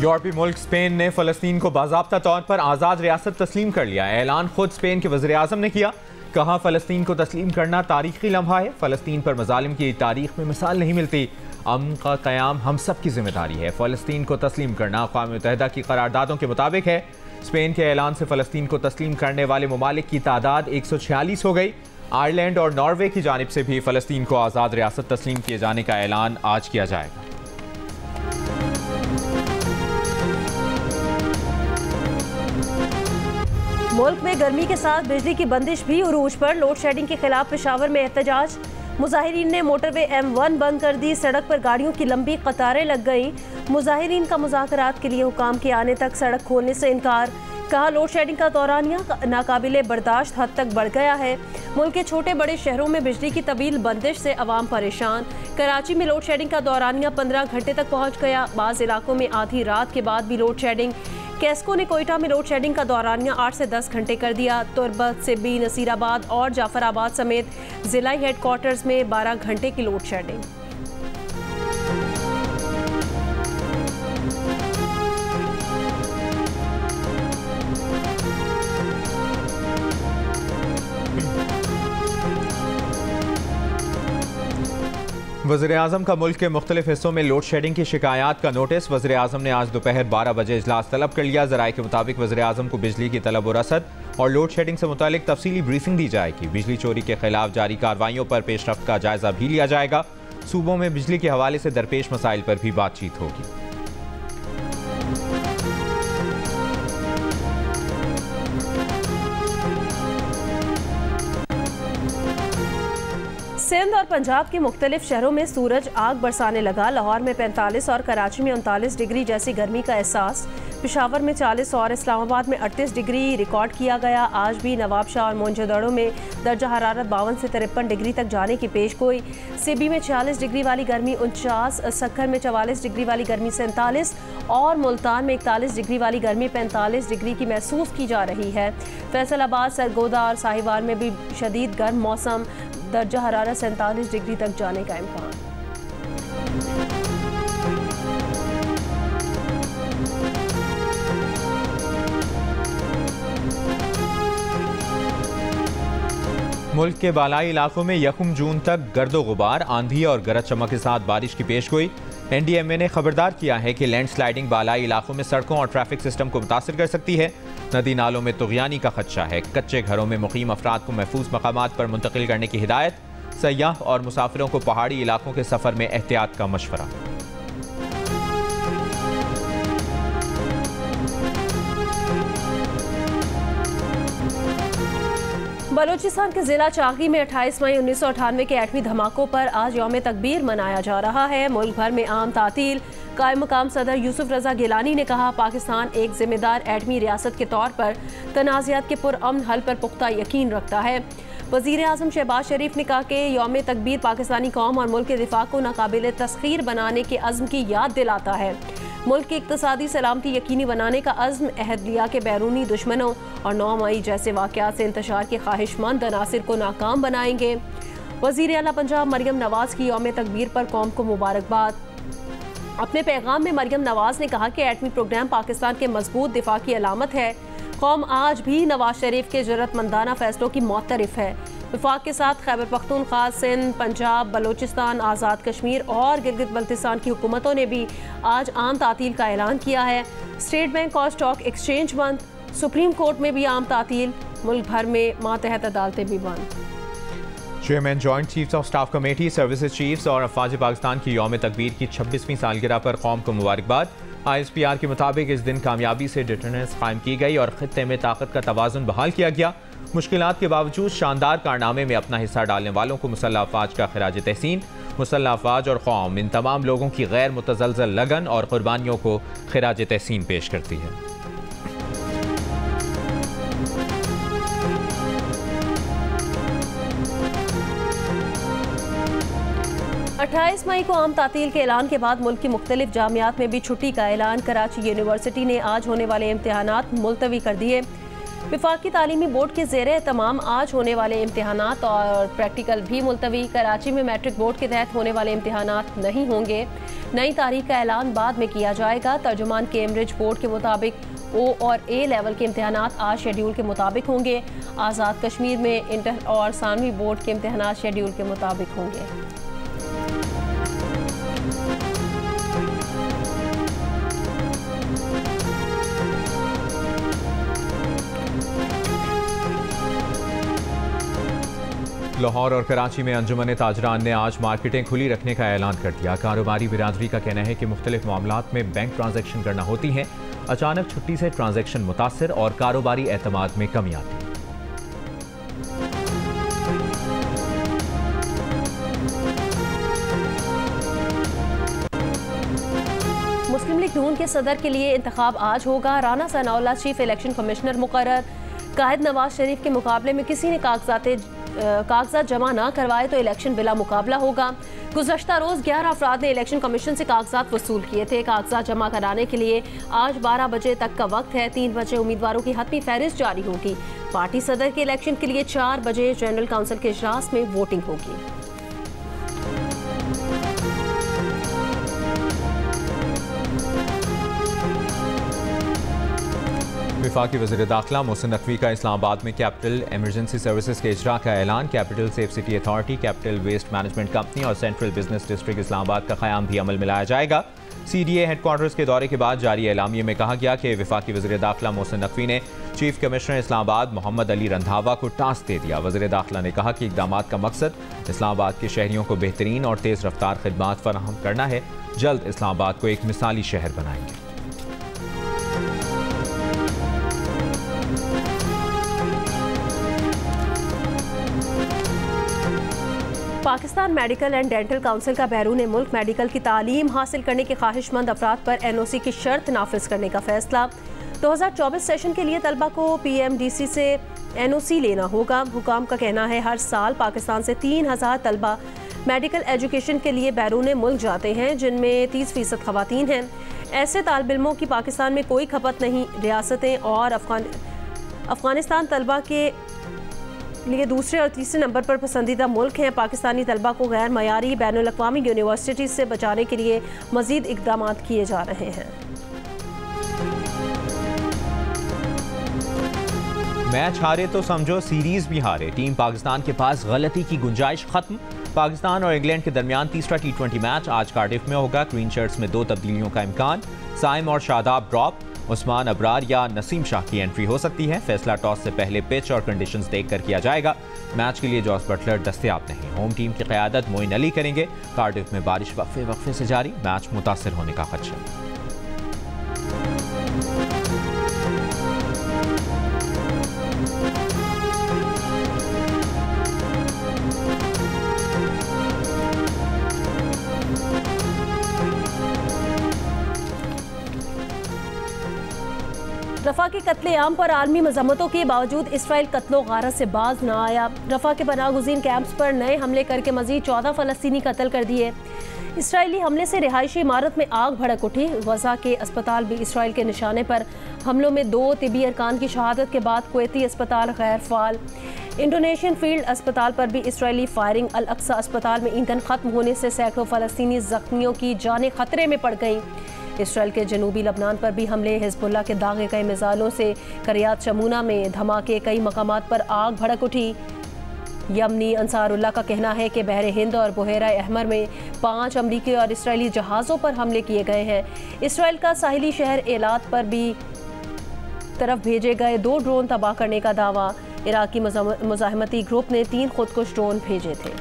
यूरोपीय मुल्क स्पेन ने फ़लस्तीन को बाज़ाब्ता तौर पर आज़ाद रियासत तस्लीम कर लिया। ऐलान खुद स्पेन के वज़ीर आज़म ने किया। कहा, फ़लस्तीन को तस्लीम करना तारीख़ी लम्हा है। फ़लस्तीन पर मज़ालिम की तारीख़ में मिसाल नहीं मिलती। अमन का क़याम हम सब की जिम्मेदारी है। फ़लस्तीन को तस्लीम करना अक़वाम मुत्तहिदा की करारदादों के मुताबिक है। स्पेन के ऐलान से फ़लस्तीन को तस्लीम करने वाले ममालिक की तादाद 146 हो गई। आयरलैंड और नॉर्वे की जानिब से भी फ़लस्तीन को आज़ाद रियासत तस्लीम किए जाने का ऐलान आज किया जाएगा। मुल्क में गर्मी के साथ बिजली की बंदिश भी उरूज पर। लोड शेडिंग के खिलाफ पेशावर में एहतजाज। मुजाहिरीन ने मोटरवे M1 बंद कर दी। सड़क पर गाड़ियों की लंबी कतारें लग गई। मुजाहिरीन का मुज़ाकरात के लिए हुकाम के आने तक सड़क खोलने से इनकार। कहा, लोड शेडिंग का दौरानिया नाकाबिले बर्दाश्त हद तक बढ़ गया है। मुल्क के छोटे बड़े शहरों में बिजली की तवील बंदिश से अवाम परेशान। कराची में लोड शेडिंग का दौरानिया 15 घंटे तक पहुँच गया। बाज़ इलाकों में आधी रात के बाद भी लोड शेडिंग। कैस्को ने कोयटा में लोड शेडिंग का दौरानिया 8 से 10 घंटे कर दिया। तुरबत, सिब्बी, नसीराबाद और जाफराबाद समेत जिलाई हेडक्वार्टर्स में 12 घंटे की लोड शेडिंग। वज़ीर-ए-आज़म का मुल्क के मुख्तलिफ हिस्सों में लोड शेडिंग की शिकायत का नोटिस। वज़ीर-ए-आज़म ने आज दोपहर 12 बजे इजलास तलब कर लिया। ज़राए के मुताबिक वज़ीर-ए-आज़म को बिजली की तलब और रसद और लोड शेडिंग से मुतालिक तफसीली ब्रीफिंग दी जाएगी। बिजली चोरी के खिलाफ जारी कार्रवाइयों पर पेशरफ्त का जायजा भी लिया जाएगा। सूबों में बिजली के हवाले से दरपेश मसाइल पर भी बातचीत होगी। सिंध और पंजाब के मुख्तलिफ शहरों में सूरज आग बरसाने लगा। लाहौर में 45 और कराची में 39 डिग्री जैसी गर्मी का एहसास। पेशावर में 40 और इस्लामाबाद में 38 डिग्री रिकॉर्ड किया गया। आज भी नवाबशाह और मोइनजोदड़ो में दर्जा हरारत 52 से 53 डिग्री तक जाने की पेशगोई। सिबी में 46 डिग्री वाली गर्मी 49, सक्खर में 44 डिग्री वाली गर्मी 47 और मुल्तान में 41 डिग्री वाली गर्मी 45 डिग्री की महसूस की जा रही है। फैसलाबाद, सरगोदा और साहिवाल में भी शदीद गर्म मौसम। दर्जा हरारत 47 डिग्री तक जाने का इम्कान। मुल्क के बालाई इलाकों में 1 जून तक गर्दो गुबार, आंधी और गरज चमक के साथ बारिश की पेशगोई। NDMA ने खबरदार किया है कि लैंडस्लाइडिंग बालाई इलाकों में सड़कों और ट्रैफिक सिस्टम को मुतासिर कर सकती है। नदी नालों में तुग़यानी का खदशा है। कच्चे घरों में मुकीम अफराद को महफूज मकामात पर मुंतकिल करने की हिदायत। सयाह और मुसाफिरों को पहाड़ी इलाकों के सफ़र में एहतियात का मशवरा। बलूचिस्तान के जिला चागी में 28 मई 1998 के एटमी धमाकों पर आज यौम तकबीर मनाया जा रहा है। मुल्क भर में आम तातील। कायम मकाम सदर यूसुफ रजा गिलानी ने कहा, पाकिस्तान एक जिम्मेदार एटमी रियासत के तौर पर तनाज़ात के पुरअमन हल पर पुख्ता यकीन रखता है। वज़ीर आज़म शहबाज शरीफ ने कहा कि यौम तकबीर पाकिस्तानी कौम और मुल्क के दिफा को नाकाबिले तस्खीर बनाने के अज़्म की याद दिलाता है। मुल्क की इक़्तिसादी सलामती यकीनी बनाने का अज़्म अहद लिया के बैरूनी दुश्मनों और 9 मई जैसे वाक़यात से इंतशार के ख्वाहिशमंद अनासिर को नाकाम बनाएंगे। वज़ीर आला पंजाब मरियम नवाज़ की यौम तकबीर पर कौम को मुबारकबाद। अपने पैगाम में मरियम नवाज़ ने कहा कि एटमी प्रोग्राम पाकिस्तान के मजबूत दिफा की अलामत है। कौम आज भी नवाज शरीफ के जुर्रतमंदाना फैसलों की मोतरफ है। वफाक के साथ खैबर पख्तूनख्वा, सिंध, पंजाब, बलूचिस्तान, आज़ाद कश्मीर और गिलगित बल्तिस्तान की हुकूमतों ने भी आज आम तातील का ऐलान किया है। स्टेट बैंक और स्टॉक एक्सचेंज बंद। सुप्रीम कोर्ट में भी आम तातील। मुल्क भर में मातहत अदालतें भी बंद। Chairman joint chiefs of staff committee, services chiefs और अफवाज पाकिस्तान की यौम तकबीर की 26वीं सालगिरह पर कौम को मुबारकबाद। ISPR के मुताबिक इस दिन कामयाबी से डिटरनेंस कायम की गई और खित्ते में ताकत का तवाज़ुन बहाल किया गया। मुश्किलात के बावजूद शानदार कारनामे में अपना हिस्सा डालने वालों को मुसल्लह अफवाज का खिराज तहसीन। मुसल्लह अफवाज और कौम इन तमाम लोगों की गैर मुतज़लज़ल लगन और कुर्बानियों को खिराज तहसीन पेश करती है। 28 मई को आम तातील के ऐलान के बाद मुल्क की मुख्तलिफ जामियात में भी छुट्टी का ऐलान। कराची यूनिवर्सिटी ने आज होने वाले इम्तिहानात मुलतवी कर दिए। वफाकी तालीमी बोर्ड के ज़ेर एहतमाम आज होने वाले इम्तिहानात और प्रैक्टिकल भी मुलतवी। कराची में मैट्रिक बोर्ड के तहत होने वाले इम्तिहानात नहीं होंगे। नई तारीख का ऐलान बाद में किया जाएगा। तर्जुमान कैम्ब्रिज बोर्ड के मुताबिक ओ और ए लेवल के इम्तिहानात आज शेड्यूल के मुताबिक होंगे। आज़ाद कश्मीर में इंटर और सानवी बोर्ड के इम्तिहानात शेड्यूल के मुताबिक होंगे। लाहौर और कराची में अंजुमन ताजरान ने आज मार्केटें खुली रखने का ऐलान कर दिया। कारोबारी बिरादरी का कहना है कि मुख्तलिफ मामलात में बैंक ट्रांजैक्शन करना होती हैं। अचानक छुट्टी से ट्रांजैक्शन मुतासर और कारोबारी एतमाद में कमी आती है। मुस्लिम लीग नून के सदर के लिए इंतखाब आज होगा। Rana Sanaullah chief election commissioner मुकर्रर। कायद नवाज शरीफ के मुकाबले में किसी ने कागजात जमा ना करवाए तो इलेक्शन बिला मुकाबला होगा। गुज़श्ता रोज़ 11 अफराद ने इलेक्शन कमीशन से कागजात वसूल किए थे। कागजात जमा कराने के लिए आज 12 बजे तक का वक्त है। 3 बजे उम्मीदवारों की हतमी फहरिस्त जारी होगी। पार्टी सदर के इलेक्शन के लिए 4 बजे जनरल काउंसिल के इजलास में वोटिंग होगी। वफाकी वज़ीर दाखिला मोहसिन नकवी का इस्लामाबाद में कैपिटल इमरजेंसी सर्विसेज के इजरा का ऐलान। Capital safe city authority, capital waste management company और सेंट्रल बिजनेस डिस्ट्रिक्ट इस्लामाबाद का क़याम भी अमल में लाया जाएगा। CDA हेडक्वार्टर्स के दौरे के बाद जारी एलामिये में कहा गया कि वफाकी वज़ीर दाखिला मोहसिन नकवी ने चीफ कमिश्नर इस्लामाबाद मोहम्मद अली रंधावा को टास्क दे दिया। वज़ीर दाखिला ने कहा कि इक़दाम का मकसद इस्लामाबाद के शहरियों को बेहतरीन और तेज़ रफ्तार खिदमात फराहम करना है। जल्द इस्लामाबाद को एक मिसाली शहर बनाएंगे। Pakistan medical and dental council का बैरून मुल्क मेडिकल की तालीम हासिल करने के ख्वाहिशमंद अफराद पर NOC की शर्त नाफिज करने का फैसला। 2024 सेशन के लिए तलबा को PMDC से NOC लेना होगा। हुकाम का कहना है हर साल पाकिस्तान से 3000 तलबा मेडिकल एजुकेशन के लिए बैरून मुल्क जाते हैं, जिनमें 30% खवातीन हैं। ऐसे तालिब इल्मों की पाकिस्तान में कोई खपत नहीं। रियासतें और अफगानिस्तान तलबा के लिए दूसरे और तीसरे नंबर पर पसंदीदा मुल्क हैं। पाकिस्तानी तलबा को गैर मयारी बैनुल अक़वामी यूनिवर्सिटीज़ से बचाने के लिए मज़ीद इक़दाम किए जा रहे हैं। मैच हारे तो समझो सीरीज भी हारे। टीम पाकिस्तान के पास गलती की गुंजाइश खत्म। पाकिस्तान और इंग्लैंड के दरमियान तीसरा T20 मैच आज कार्डिफ में होगा। ग्रीन शर्ट्स में 2 तब्दीलियों का इम्कान। साइम और शादाब ड्रॉप, उस्मान अबरार या नसीम शाह की एंट्री हो सकती है। फैसला टॉस से पहले पिच और कंडीशंस देखकर किया जाएगा। मैच के लिए जॉस बटलर दस्तयाब नहीं। होम टीम की क़यादत मोइन अली करेंगे। कार्डिफ में बारिश वक्फे से जारी, मैच मुतासर होने का खदशा। रफ़ा के कत्लेआम पर आलमी मज़म्मतों के बावजूद इसराइल कत्लो गारत से बाज न आया। रफ़ा के पनाहगुज़ीन कैंप्स पर नए हमले करके मज़ीद 14 फ़लस्तीनी कत्ल कर दिए। इसराइली हमले से रिहायशी इमारत में आग भड़क उठी। गज़ा के अस्पताल भी इसराइल के निशाने पर। हमलों में 2 तिबी अरकान की शहादत के बाद कुवैती अस्पताल गैर फ़ाल। इंडोनेशियन फील्ड अस्पताल पर भी इसराइली फायरिंग। अल अक्सा अस्पताल में ईंधन ख़त्म होने से सैकड़ों फ़लस्तीनी ज़ख्मियों की जानें ख़तरे में पड़ गईं। इसराइल के जनूबी लबनान पर भी हमले। हिज़्बुल्लाह के दागे कई मिसाइलों से करियात शमूना में धमाके। कई मकामात पर आग भड़क उठी। यमनी अंसारुल्लाह का कहना है कि बहर हिंद और बुहेरा अहमर में 5 अमरीकी और इसराइली जहाज़ों पर हमले किए गए हैं। इसराइल का साहिली शहर एलात पर भी तरफ भेजे गए 2 ड्रोन तबाह करने का दावा। इराकी मुजाहिमती ग्रुप ने 3 खुदकुश ड्रोन भेजे थे।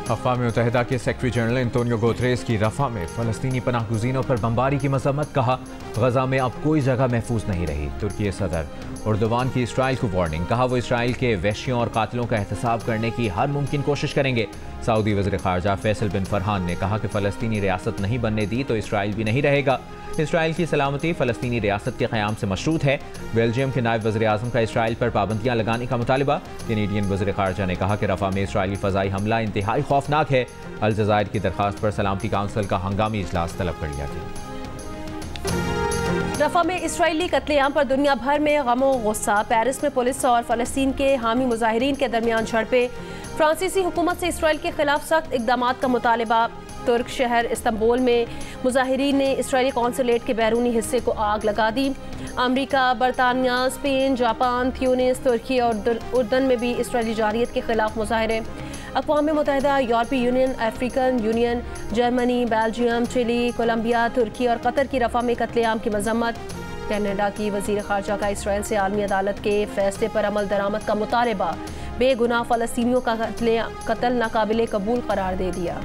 अक़वाम मुत्तहिदा के सेक्रेटरी जनरल एंटोनियो गुतेरेस की रफ़ा में फ़लस्तीनी पनाहगुज़ीनों पर बमबारी की मज़म्मत। कहा गज़ा में अब कोई जगह महफूज नहीं रही। तुर्की सदर उर्दुवान की इसराइल को वार्निंग, कहा वो इसराइल के वहशियों और कातिलों का एहतसाब करने की हर मुमकिन कोशिश करेंगे। सऊदी वज़ीर ख़ारजा फैसल बिन फरहान ने कहा कि फ़लस्तीनी रियासत नहीं बनने दी तो इसराइल भी नहीं रहेगा। इसराइल की सलामती फ़लस्तीनी रियासत के क़याम से मशरूत है। बेल्जियम के नायब वज़ीर आज़म का इसराइल पर पाबंदियाँ लगाने का मुतालिबा। कैनेडियन वज़ीर ख़ारजा ने कहा कि रफ़ा में इसराइली फ़ज़ाई हमला इंतहाई खौफनाक है। अल-जज़ायर की दरख्वास्त पर सलामती काउंसिल का हंगामी इजलास तलब कर लिया गया। रफ़ा में इसराइली कत्लेआम पर दुनिया भर में गमो गुस्सा। पेरिस में पुलिस और फ़लस्तीन के हामी मुजाहिरीन के दरमियान झड़पें। फ्रांसीसी हुकूमत से इसराइल के खिलाफ सख्त इक़दामात का मुतालिबा। तुर्क शहर इस्तांबुल में मुजाहिरीन ने इसराइली कौंसलेट के बैरूनी हिस्से को आग लगा दी। अमरीका, बरतानिया, स्पेन, जापान, ट्यूनिस, तुर्की और उर्दन में भी इसराइली जारियत के खिलाफ मुजाहरे। अक़वाम मुत्तहिदा, यूरोपीय union, African union, Germany, Belgium, Chile, Colombia, तुर्की और कतर की रफ़ा में कत्लेआम की मज़म्मत। कनाडा की वज़ीर ख़ारजा का इसराइल से आलमी अदालत के फ़ैसले पर अमल दरामद का मुतालबा। बेगुनाह फ़लस्तीनियों का कत्ल नाकाबिले कबूल करार दे दिया।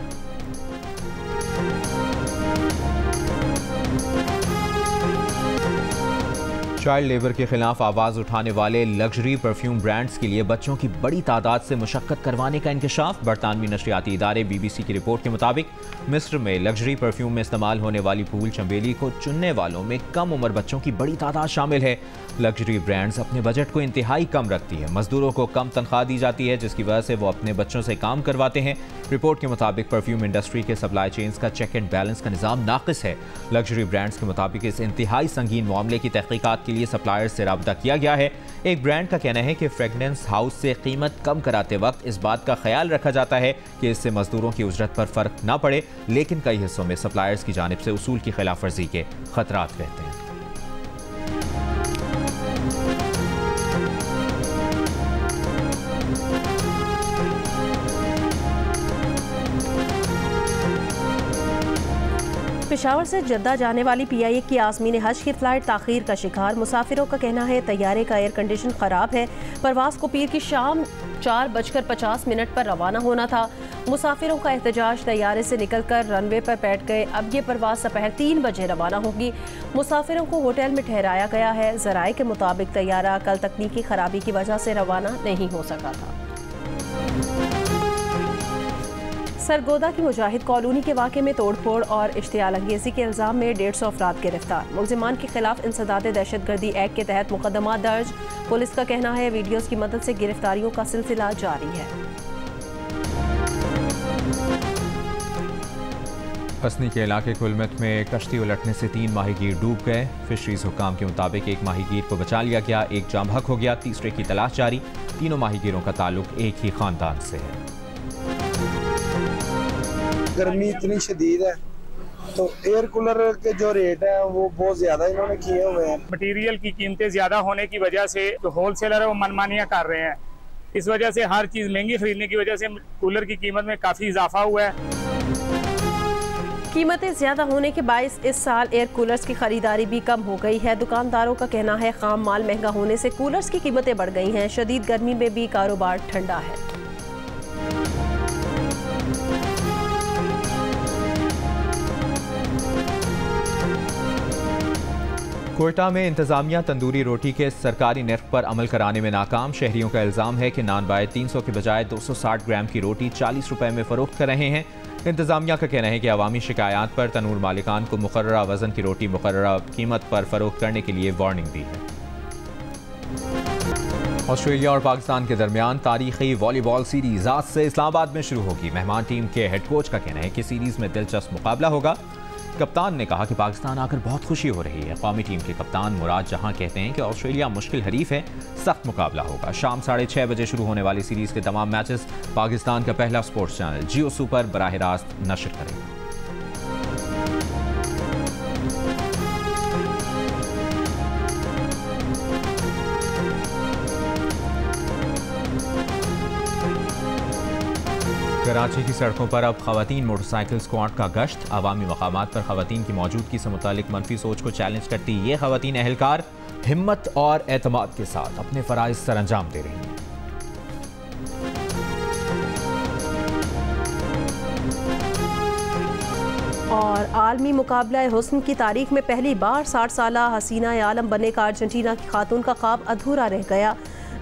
चाइल्ड लेबर के खिलाफ आवाज़ उठाने वाले लग्जरी परफ्यूम ब्रांड्स के लिए बच्चों की बड़ी तादाद से मुशक्कत करवाने का इंकशाफ। बरतानवी नशरियाती इदारे BBC की रिपोर्ट के मुताबिक मिस्र में लग्जरी परफ्यूम में इस्तेमाल होने वाली फूल चमेली को चुनने वालों में कम उम्र बच्चों की बड़ी तादाद शामिल है। लग्जरी ब्रांड्स अपने बजट को इंतहाई कम रखती है। मजदूरों को कम तनख्वाह दी जाती है, जिसकी वजह से वो अपने बच्चों से काम करवाते हैं। रिपोर्ट के मुताबिक परफ्यूम इंडस्ट्री के सप्लाई चेन्स का चेक एंड बैलेंस का निज़ाम नाकिस है। लग्जरी ब्रांड्स के मुताबिक इस इंतहाई संगीन मामले की तहकीकात के लिए सप्लायर्स से राब्ता किया गया है। एक ब्रांड का कहना है कि फ्रेगनेंस हाउस से कीमत कम कराते वक्त इस बात का ख्याल रखा जाता है कि इससे मजदूरों की उजरत पर फर्क ना पड़े, लेकिन कई हिस्सों में सप्लायर्स की जानिब से उसूल की खिलाफ वर्जी के खतरात रहते हैं। पेशावर से जद्दा जाने वाली PIA की आज़मीन हज की फ़्लाइट ताख़ीर का शिकार। मुसाफिरों का कहना है तैयारे का एयर कंडीशन ख़राब है। परवाज़ को पीर की शाम 4:50 पर रवाना होना था। मुसाफिरों का एहतजाज तैयारे से निकलकर रनवे पर बैठ गए। अब ये परवाज़ दोपहर 3 बजे रवाना होगी। मुसाफिरों को होटल में ठहराया गया है। ज़राए के मुताबिक तैयारा कल तकनीकी ख़राबी की वजह से रवाना नहीं हो सका था। सरगोदा की मुजाहिद कॉलोनी के वाक़े में तोड़फोड़ और इश्तियाल अंगेज़ी के इल्ज़ाम में 150 अफराद गिरफ्तार। मुलज़िमान के खिलाफ इंसदाद दहशतगर्दी एक्ट के तहत मुकदमा दर्ज। पुलिस का कहना है वीडियोज़ की मदद से गिरफ्तारियों का सिलसिला जारी है। हसनी के इलाके कुलमत में कश्ती उलटने से 3 माहीगीर डूब गए। फिशरीज हुकाम के मुताबिक एक माहीगीर को बचा लिया गया, एक जाम हक हो गया, तीसरे की तलाश जारी। तीनों माहीगीरों का ताल्लुक एक ही खानदान से है। गर्मी इतनी शदीद है तो एयर कूलर के जो रेट है वो बहुत ज्यादा इन्होंने किए हुए हैं। मटेरियल की कीमतें ज्यादा होने की वजह से जो होलसेलर है वो मनमानियां कर रहे हैं। इस वजह से हर चीज महंगी खरीदने की वजह से कूलर की कीमत में काफी इजाफा हुआ है। कीमतें ज़्यादा होने के बायस इस साल एयर कूलर्स की खरीदारी भी कम हो गई है। दुकानदारों का कहना है खाम माल महंगा होने से कूलर्स की कीमतें बढ़ गई हैं। शदीद गर्मी में भी कारोबार ठंडा है। कोयटा में इंतजामिया तंदूरी रोटी के सरकारी नर्ख पर अमल कराने में नाकाम। शहरियों का इल्ज़ाम है कि नान बाय 300 के बजाय 260 ग्राम की रोटी 40 रुपए में फरोख्त कर रहे हैं। इंतजामिया का कहना है कि अवामी शिकायत पर तनूर मालिकान को मुकर्ररा वजन की रोटी मुकर्ररा कीमत पर फरोख्त करने के लिए वार्निंग दी है। ऑस्ट्रेलिया और पाकिस्तान के दरमियान तारीखी वॉलीबॉल सीरीज आज से इस्लामाबाद में शुरू होगी। मेहमान टीम के हेड कोच का कहना है कि सीरीज में दिलचस्प मुकाबला होगा। कप्तान ने कहा कि पाकिस्तान आकर बहुत खुशी हो रही है। कौमी टीम के कप्तान मुराद जहां कहते हैं कि ऑस्ट्रेलिया मुश्किल हरीफ है, सख्त मुकाबला होगा। शाम 6:30 बजे शुरू होने वाली सीरीज के तमाम मैचेस पाकिस्तान का पहला स्पोर्ट्स चैनल जियो सुपर बराह रास्त नशर करेगा। कराची की सड़कों पर अब खवातीन मोटरसाइकिल स्क्वाड का गश्त। अवामी मकामात पर खवातीन की मौजूदगी से मुतालिक मनफी सोच को चैलेंज करती ये खवातीन एहलकार हिम्मत और एतमाद के साथ अपने फ़राइज़ सरअंजाम दे रही हैं। और आलमी मुकाबला हुस्न की तारीख में पहली बार 60 साला हसीना आलम बनने का अर्जेंटीना की खातून का ख्वाब अधूरा रह गया।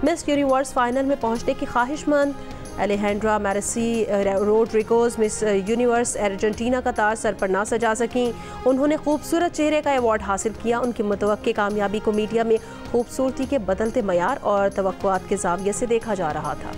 मिस यूनिवर्स फाइनल में पहुंचने की ख्वाहिशमंद अलेजेंड्रा मैरेसी रोड्रिगोज मिस यूनिवर्स अर्जेंटीना का ताज सर पर ना सजा सकीं। उन्होंने खूबसूरत चेहरे का अवार्ड हासिल किया। उनकी मुतवक्की कामयाबी को मीडिया में खूबसूरती के बदलते मयार और तवक्कुआत के ज़ाविये से देखा जा रहा था।